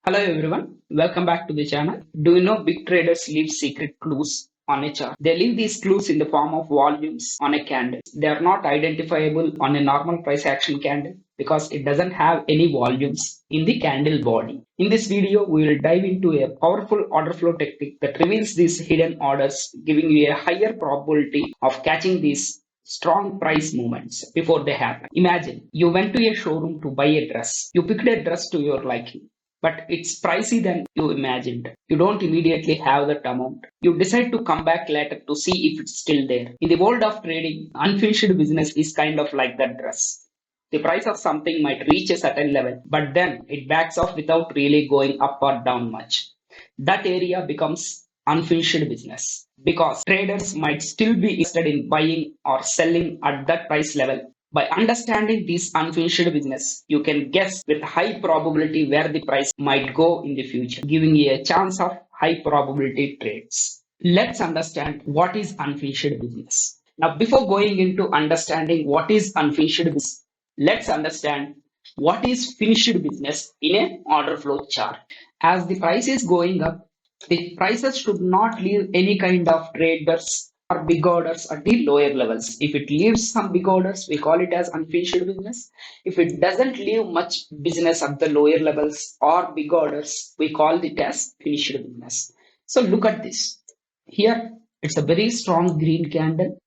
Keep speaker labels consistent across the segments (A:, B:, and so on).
A: Hello everyone, welcome back to the channel. Do you know big traders leave secret clues on a chart? They leave these clues in the form of volumes on a candle. They are not identifiable on a normal price action candle because it doesn't have any volumes in the candle body. In this video, we will dive into a powerful order flow technique that reveals these hidden orders, giving you a higher probability of catching these strong price movements before they happen. Imagine you went to a showroom to buy a dress. You picked a dress to your liking, but it's pricey than you imagined. You don't immediately have that amount. You decide to come back later to see if it's still there. In the world of trading, unfinished business is kind of like that dress. The price of something might reach a certain level, but then it backs off without really going up or down much. That area becomes unfinished business because traders might still be interested in buying or selling at that price level. By understanding this unfinished business, you can guess with high probability where the price might go in the future, giving you a chance of high probability trades. Let's understand what is unfinished business. Now, before going into understanding what is unfinished business, let's understand what is finished business in an order flow chart. As the price is going up, the prices should not leave any kind of traders or big orders at the lower levels. If it leaves some big orders, we call it as unfinished business. If it doesn't leave much business at the lower levels or big orders, we call it as finished business. So look at this. Here, it's a very strong green candle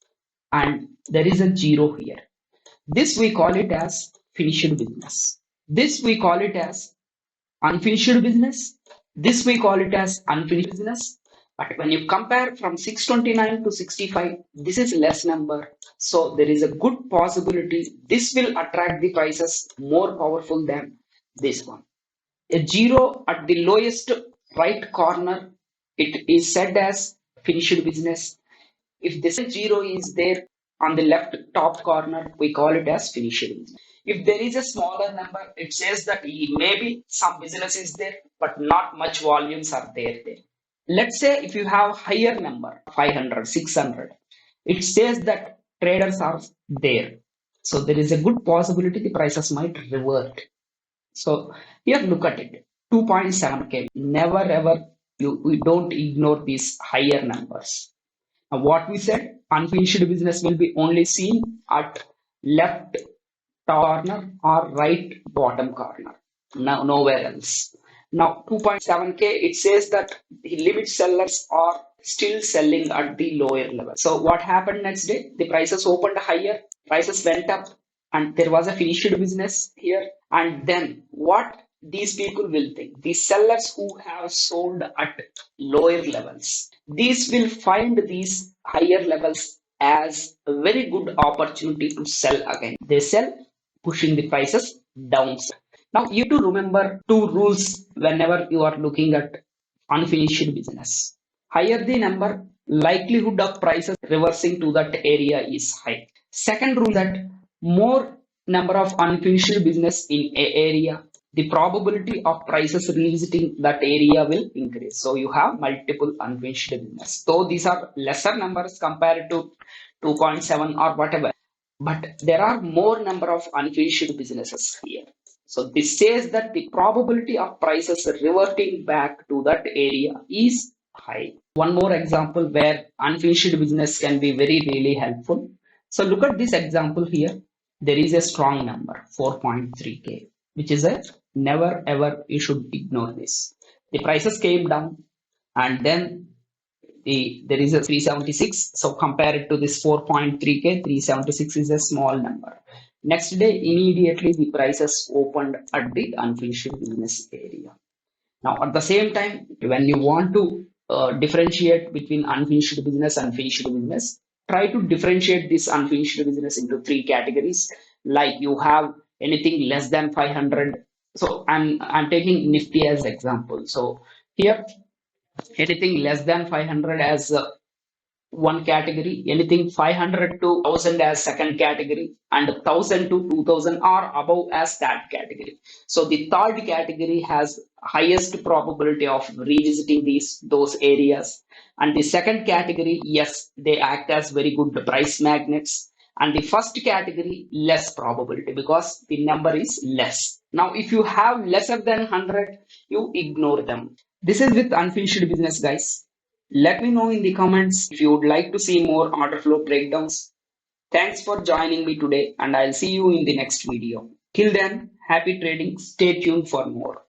A: and there is a zero here. This we call it as finished business. This we call it as unfinished business. This we call it as unfinished business. But when you compare from 629 to 65, this is less number. So there is a good possibility this will attract the prices more powerful than this one. A zero at the lowest right corner, it is said as finished business. If this zero is there on the left top corner, we call it as finished business. If there is a smaller number, it says that maybe some business is there, but not much volumes are there. Let's say if you have higher number, 500, 600, it says that traders are there. So there is a good possibility the prices might revert. So here look at it, 2.7K. Never ever we don't ignore these higher numbers. Now, what we said, unfinished business will be only seen at left corner or right bottom corner. Now, nowhere else. Now, 2.7K, it says that the limit sellers are still selling at the lower level. So, what happened next day? The prices opened higher, prices went up, and there was a finished business here. And then, what these people will think, the sellers who have sold at lower levels, these will find these higher levels as a very good opportunity to sell again. They sell, pushing the prices down. Now you have to remember two rules whenever you are looking at unfinished business. Higher the number, likelihood of prices reversing to that area is high. Second rule, that more number of unfinished business in a area, the probability of prices revisiting that area will increase. So you have multiple unfinished business. Though these are lesser numbers compared to 2.7 or whatever, but there are more number of unfinished businesses here. So this says that the probability of prices reverting back to that area is high. One more example where unfinished business can be very really helpful. So look at this example here. There is a strong number 4.3K, which is a never ever you should ignore this. The prices came down and then there is a 376. So compare it to this 4.3K, 376 is a small number. Next day, immediately the prices opened at the unfinished business area. Now, at the same time, when you want to differentiate between unfinished business and finished business, try to differentiate this unfinished business into three categories. Like you have anything less than 500. So I'm taking Nifty as example. So here anything less than 500 as one category, anything 500 to 1000 as second category, and 1000 to 2000 or above as that category. So the third category has highest probability of revisiting those areas, and the second category, yes, they act as very good price magnets, and the first category less probability because the number is less. Now, if you have lesser than 100, you ignore them. This is with unfinished business, guys. Let me know in the comments if you would like to see more order flow breakdowns. Thanks for joining me today, and I'll see you in the next video. Till then, happy trading. Stay tuned for more.